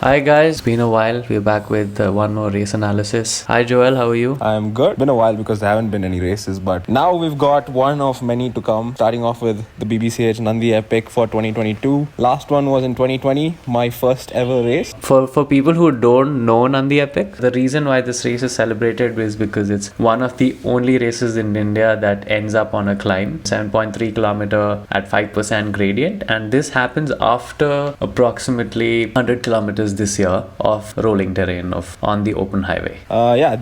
Hi guys, been a while. We're back with one more race analysis. Hi Joel, how are you? I'm good. Been a while because there haven't been any races, but now we've got one of many to come. Starting off with the BBCh Nandi EPIC for 2022. Last one was in 2020, my first ever race. For people who don't know Nandi EPIC, the reason why this race is celebrated is because it's one of the only races in India that ends up on a climb, 7.3 kilometer at 5% gradient, and this happens after approximately 100 kilometers this year of rolling terrain on the open highway.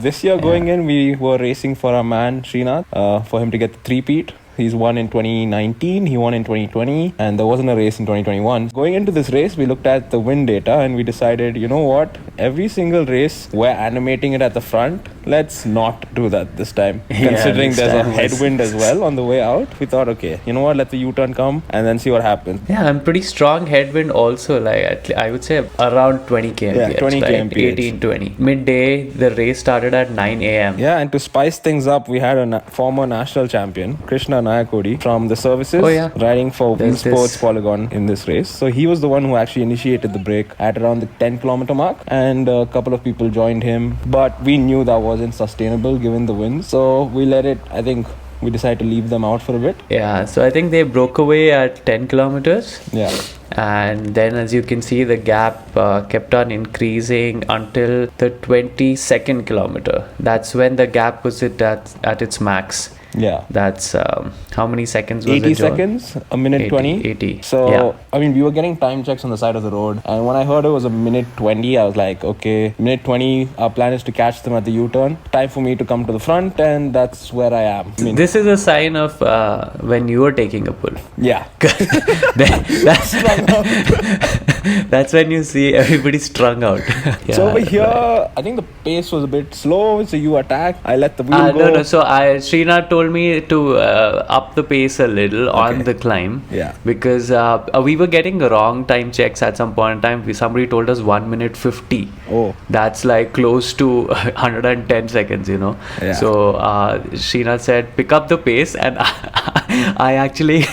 This year going in, we were racing for our man Sreenath for him to get the three-peat. He's won in 2019, he won in 2020, and there wasn't a race in 2021. Going into this race, we looked at the wind data and we decided, you know what? Every single race, we're animating it at the front. Let's not do that this time. Considering there's a headwind as well on the way out, we thought, okay, you know what? Let the U-turn come and then see what happens. Yeah, and pretty strong headwind also, like I would say around 20 kmph. Yeah, 20 right? kmph. 18, 20. Midday, the race started at 9 a.m. Yeah, and to spice things up, we had a former national champion, Krishna from the services, riding for Wheel Sports Polygon in this race. So he was the one who actually initiated the break at around the 10 kilometer mark, and a couple of people joined him, but we knew that wasn't sustainable given the wind, so we let it, I think we decided to leave them out for a bit. Yeah, so I think they broke away at 10 kilometers. Yeah. And then as you can see, the gap kept on increasing until the 22nd kilometer. That's when the gap was at its max. Yeah. That's how many seconds was 80 it, John? seconds, a minute 20. 80. So, yeah. I mean, we were getting time checks on the side of the road. And when I heard it was a minute 20, I was like, okay, minute 20, our plan is to catch them at the U-turn. Time for me to come to the front, and that's where I am. I mean, this is a sign of when you are taking a pull. Yeah. That's when you see everybody strung out. Yeah, so over here, I think the pace was a bit slow, so you attack. I let the wheel go. No. So Sreenath told me to up the pace a little on the climb. Yeah. Because we were getting wrong time checks at some point in time. Somebody told us 1 minute 50. Oh. That's like close to 110 seconds, you know. Yeah. So Sreenath said, pick up the pace, and I actually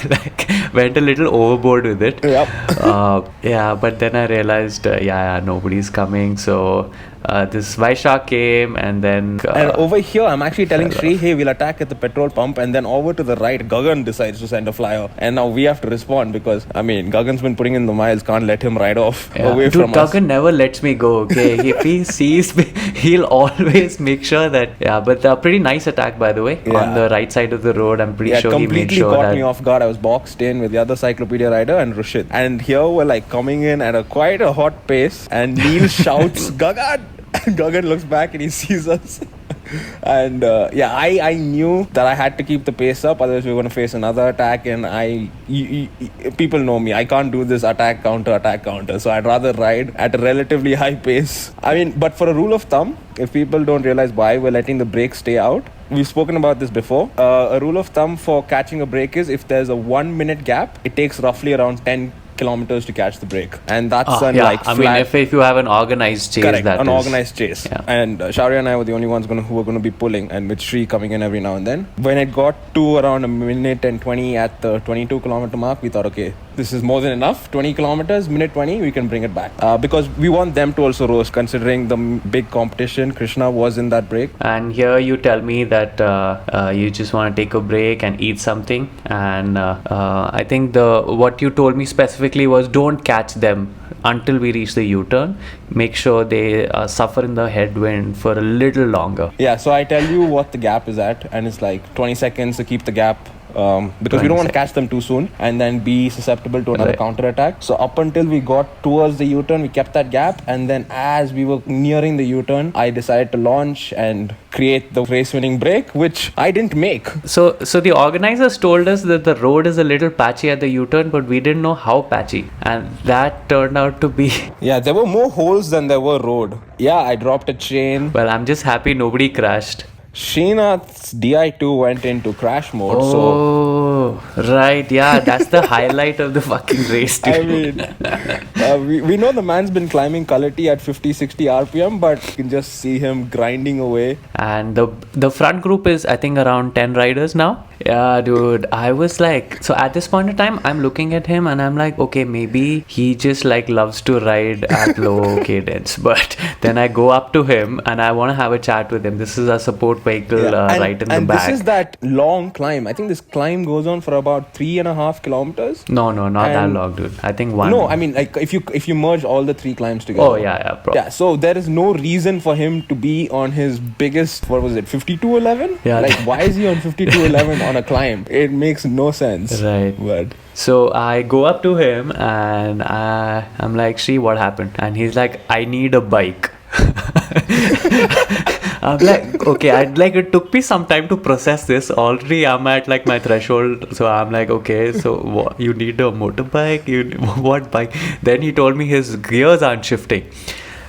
went a little overboard with it. Yep. But then I realized, nobody's coming. So this Vyshak came, and then... and over here, I'm actually telling Sri, hey, we'll attack at the petrol pump. And then over to the right, Gagan decides to send a flyer. And now we have to respond because, I mean, Gagan's been putting in the miles. Can't let him ride off away from us. Gagan never lets me go, okay? If he sees me, he'll always make sure that... Yeah, but a pretty nice attack, by the way. Yeah. On the right side of the road, I'm pretty sure he made sure completely caught me off guard. I was boxed in with the other Cyclopedia rider and Rushit. And here we're like coming in at quite a hot pace. And Neil shouts, Gagan! Gagan looks back and he sees us. And I knew that I had to keep the pace up, otherwise we were going to face another attack. And people know me, I can't do this attack counter. So I'd rather ride at a relatively high pace. I mean, but for a rule of thumb, if people don't realize why we're letting the brake stay out, we've spoken about this before. A rule of thumb for catching a brake is if there's a 1 minute gap, it takes roughly around 10 kilometers to catch the break, and that's flat. I mean, if you have an organized chase, correct, organized chase. Yeah. And Shaurya and I were the only ones who were going to be pulling, and with Sri coming in every now and then. When it got to around a minute and 20 at the 22 kilometer mark, we thought, okay, this is more than enough. 20 kilometers, minute 20, we can bring it back. Because we want them to also roast, considering the big competition. Krishna was in that break. And here you tell me that you just want to take a break and eat something. And I think what you told me specifically was don't catch them until we reach the U-turn. Make sure they suffer in the headwind for a little longer. Yeah, so I tell you what the gap is at, and it's like 20 seconds to keep the gap. Because we don't want to catch them too soon and then be susceptible to another counter attack. So up until we got towards the U-turn, we kept that gap, and then as we were nearing the U-turn, I decided to launch and create the race-winning break, which I didn't make. So the organizers told us that the road is a little patchy at the U-turn, but we didn't know how patchy, and that turned out to be... Yeah, there were more holes than there were road. Yeah, I dropped a chain. Well, I'm just happy nobody crashed. Sreenath's Di2 went into crash mode. Right. Yeah, that's the highlight of the fucking race, dude. I mean, we know the man's been climbing Kalati at 50-60 RPM, but you can just see him grinding away. And the front group is, I think, around 10 riders now. Yeah, dude, I was like, so at this point in time, I'm looking at him and I'm like, okay, maybe he just like loves to ride at low cadence. But then I go up to him and I want to have a chat with him. This is a support vehicle right in the back. And this is that long climb. I think this climb goes on for about 3.5 kilometers. No, not that long, dude. I think one. No, I mean, like if you merge all the 3 climbs together. Oh, yeah. Yeah, so there is no reason for him to be on his biggest, what was it, 5211? Yeah. Like, why is he on 5211 on a climb? It makes no sense. Right. But so I go up to him and I'm like, Shri, what happened? And he's like, I need a bike. I'm like, okay, it took me some time to process this. Already I'm at like my threshold. So I'm like, okay, so what, you need a motorbike? What bike? Then he told me his gears aren't shifting.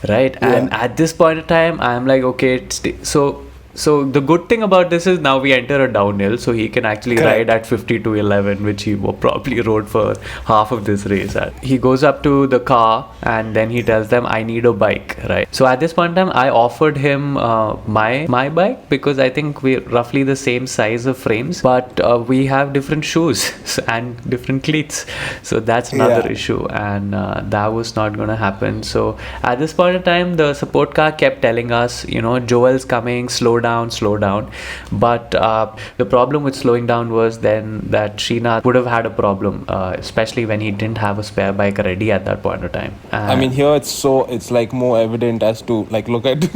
Right. Yeah. And at this point in time, I'm like, okay, so the good thing about this is now we enter a downhill, so he can actually ride at 52.11, which he probably rode for half of this race at. He goes up to the car and then he tells them, I need a bike, right? So at this point in time, I offered him my bike because I think we're roughly the same size of frames, but we have different shoes and different cleats. So that's another issue, and that was not going to happen. So at this point in time, the support car kept telling us, Joel's coming, slow down. But the problem with slowing down was then that Sreenath would have had a problem, especially when he didn't have a spare bike ready at that point of time. I mean, here it's like more evident as to, like, look at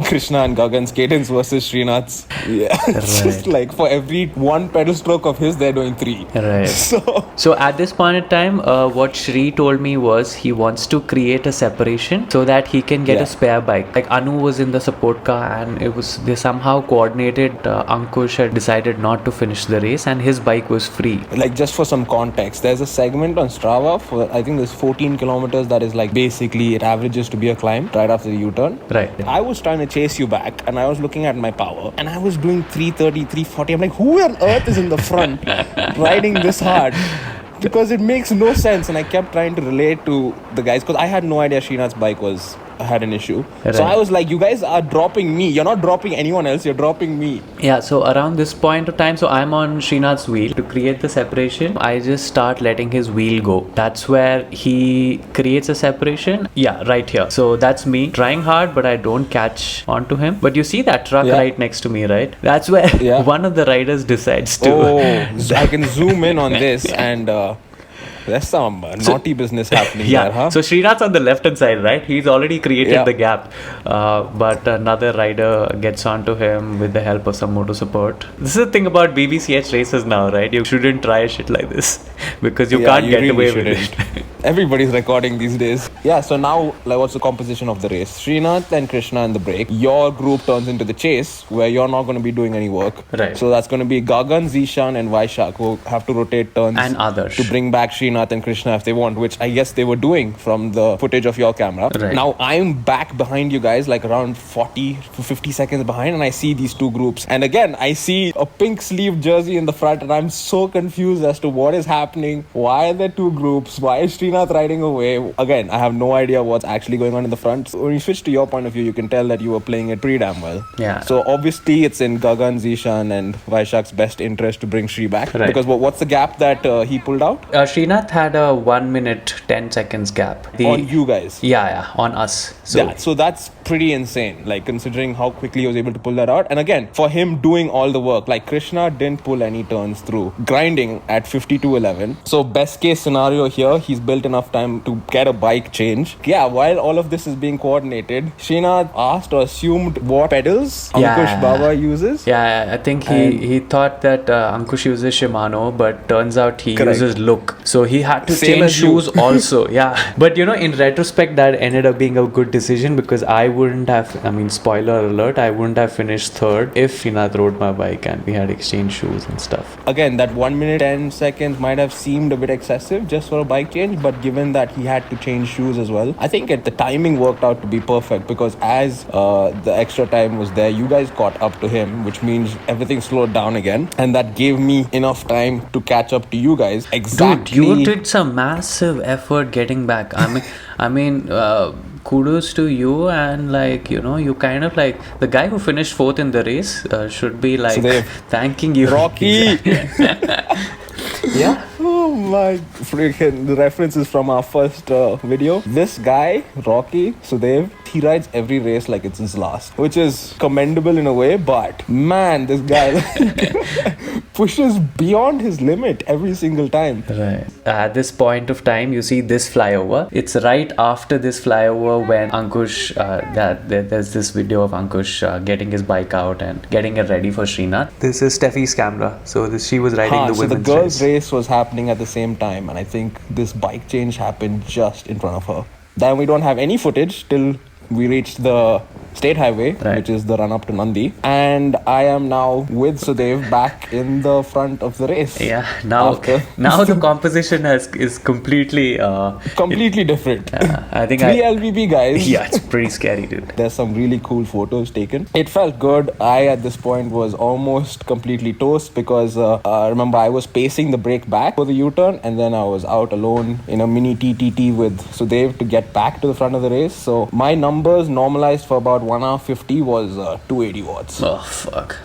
Krishna and Gagan's cadence versus Sreenath's. Yeah, it's just like for every one pedal stroke of his, they're doing 3. Right. So at this point in time, what Shri told me was he wants to create a separation so that he can get a spare bike. Like Anu was in the support car and they somehow coordinated. Ankush had decided not to finish the race and his bike was free. Like, just for some context, there's a segment on Strava for, I think there's 14 kilometers that is like basically it averages to be a climb right after the U-turn. Right. I was trying to chase you back and I was looking at my power and I was doing 330, 340. I'm like, who on earth is in the front riding this hard? Because it makes no sense. And I kept trying to relate to the guys because I had no idea Sreenath's bike had an issue. Right. So I was like, you guys are dropping me. You're not dropping anyone else. You're dropping me. Yeah, so around this point of time, so I'm on Sreenath's wheel. To create the separation, I just start letting his wheel go. That's where he creates a separation. Yeah, right here. So that's me trying hard, but I don't catch onto him. But you see that truck right next to me, right? That's where one of the riders decides to... Oh, I can zoom in on this and... there's some naughty business happening there, huh? So Sreenath's on the left-hand side, right? He's already created the gap. But another rider gets onto him with the help of some motor support. This is the thing about BBCh races now, right? You shouldn't try shit like this because you can't get away with it. Everybody's recording these days. Yeah, so now, like, what's the composition of the race? Sreenath and Krishna in the break. Your group turns into the chase, where you're not going to be doing any work. Right. So that's going to be Gagan, Zishan and Vyshak who have to rotate turns. And others. To bring back Sreenath and Krishna if they want, which I guess they were doing from the footage of your camera. Right. Now, I'm back behind you guys, like around 40 to 50 seconds behind, and I see these 2 groups. And again, I see a pink sleeve jersey in the front, and I'm so confused as to what is happening. Why are there 2 groups? Why is Sreenath riding away? Again, I have no idea what's actually going on in the front. So when you switch to your point of view, you can tell that you were playing it pretty damn well. Yeah. So obviously, it's in Gagan, Zishan and Vyshak's best interest to bring Shri back. Right. Because what's the gap that he pulled out? Sreenath had a 1 minute 10 seconds gap. On you guys? Yeah, on us. So that's pretty insane, like, considering how quickly he was able to pull that out. And again, for him doing all the work, like, Krishna didn't pull any turns through, grinding at 52.11. So best case scenario here, he's built enough time to get a bike change. Yeah, while all of this is being coordinated, Sreenath asked or assumed what pedals Ankush Baba uses. Yeah, I think he thought that Ankush uses Shimano, but turns out he uses Look. So he had to change shoes also. Yeah, but in retrospect, that ended up being a good decision because I wouldn't have, spoiler alert, I wouldn't have finished third if Sreenath rode my bike and we had exchanged shoes and stuff. Again, that 1 minute 10 seconds might have seemed a bit excessive just for a bike change, but but given that he had to change shoes as well, I think the timing worked out to be perfect, because as the extra time was there, you guys caught up to him, which means everything slowed down again, and that gave me enough time to catch up to you guys. Exactly. Dude, you did some massive effort getting back. I mean, kudos to you, and like, you know, you kind of like the guy who finished fourth in the race should be like thanking you. Rocky. Yeah. Oh my freaking, the reference is from our first video. This guy, Rocky Sudev, he rides every race like it's his last, which is commendable in a way, but man, this guy pushes beyond his limit every single time. Right. At this point of time, you see this flyover. It's right after this flyover when Ankush, there's this video of Ankush getting his bike out and getting it ready for Sreenath. This is Steffi's camera. So she was riding the women's so the girls' race was happening at the same time, and I think this bike change happened just in front of her. Then we don't have any footage till we reached the state highway, which is the run up to Nandi, and I am now with Sudev back in the front of the race. Yeah, now the composition is completely different. I think 3 LBB guys. Yeah, it's pretty scary, dude. There's some really cool photos taken. It felt good. I at this point was almost completely toast, because remember, I was pacing the brake back for the U-turn, and then I was out alone in a mini TTT with Sudev to get back to the front of the race. So my numbers normalized for about 1 hour 50 was 280 watts. Oh fuck.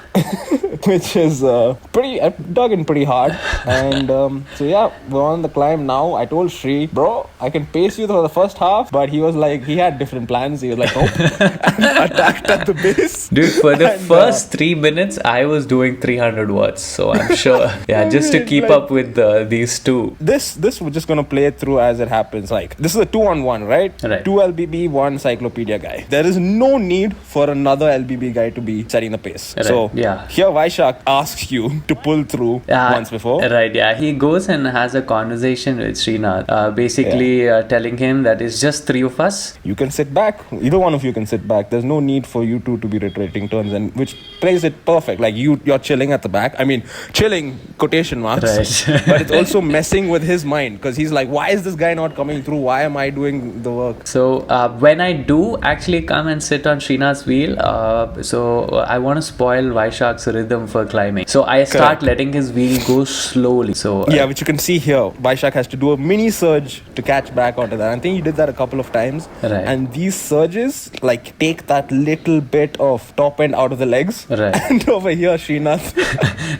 Which is I dug in pretty hard. And so yeah, we're on the climb now. I told Sri, bro, I can pace you for the first half, but he was like, he had different plans. He was like, nope. And attacked at the base. Dude, for the first 3 minutes, I was doing 300 watts. So I'm sure, just to keep up with these two. This we're just gonna play it through as it happens. Like, this is a 2-on-1, right? 2 LBB, 1 Cyclopedia guy. There is no need for another LBB guy to be setting the pace. Right. So here Vyshak asks you to pull through once before. Right, yeah. He goes and has a conversation with Sreenath, basically telling him that it's just 3 of us. You can sit back. Either one of you can sit back. There's no need for you two to be rotating turns, and which plays it perfect. Like you're chilling at the back. I mean, chilling quotation marks. Right. But it's also messing with his mind, because he's like, why is this guy not coming through? Why am I doing the work? So when I do actually come and sit on Sreenath's wheel, so I want to spoil Vyshak's rhythm for climbing. So I start letting his wheel go slowly. So which you can see here. Vyshak has to do a mini surge to catch back onto that. I think he did that a couple of times. Right. And these surges like take that little bit of top end out of the legs. Right. And over here, Sreenath.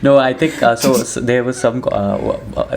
No, I think so there was some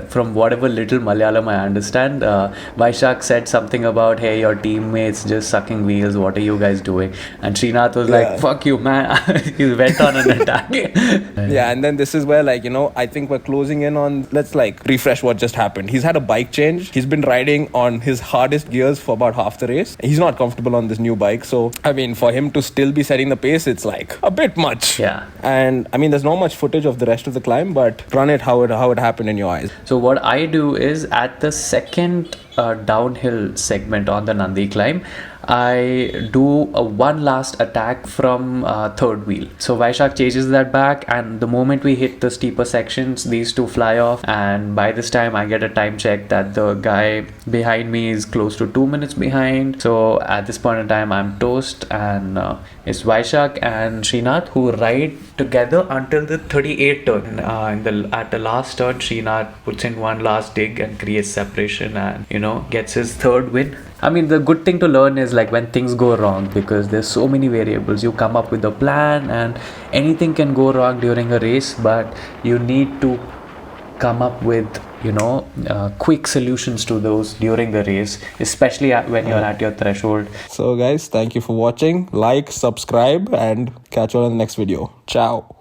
from whatever little Malayalam I understand, Vyshak said something about, hey, your teammates just sucking wheels, what are you guys doing? And Sreenath was like, fuck you, man. He went on an attack. Yeah, and then this is where, like, you know, I think we're closing in on, let's like refresh what just happened. He's had a bike change. He's been riding on his hardest gears for about half the race. He's not comfortable on this new bike. So, I mean, for him to still be setting the pace, it's like a bit much. Yeah. And I mean, there's not much footage of the rest of the climb, but run it how it happened in your eyes. So what I do is at the second downhill segment on the Nandi climb, I do one last attack from third wheel. So Vyshak chases that back, and the moment we hit the steeper sections, these two fly off, and by this time I get a time check that the guy behind me is close to 2 minutes behind. So at this point in time I'm toast, and it's Vyshak and Sreenath who ride together until the 38 turn. At the last turn, Sreenath puts in one last dig and creates separation, and gets his third win. I mean, the good thing to learn is like when things go wrong, because there's so many variables. You come up with a plan and anything can go wrong during a race, but you need to come up with quick solutions to those during the race, especially when you're at your threshold. So guys, thank you for watching. Like, subscribe, and catch you on the next video. Ciao.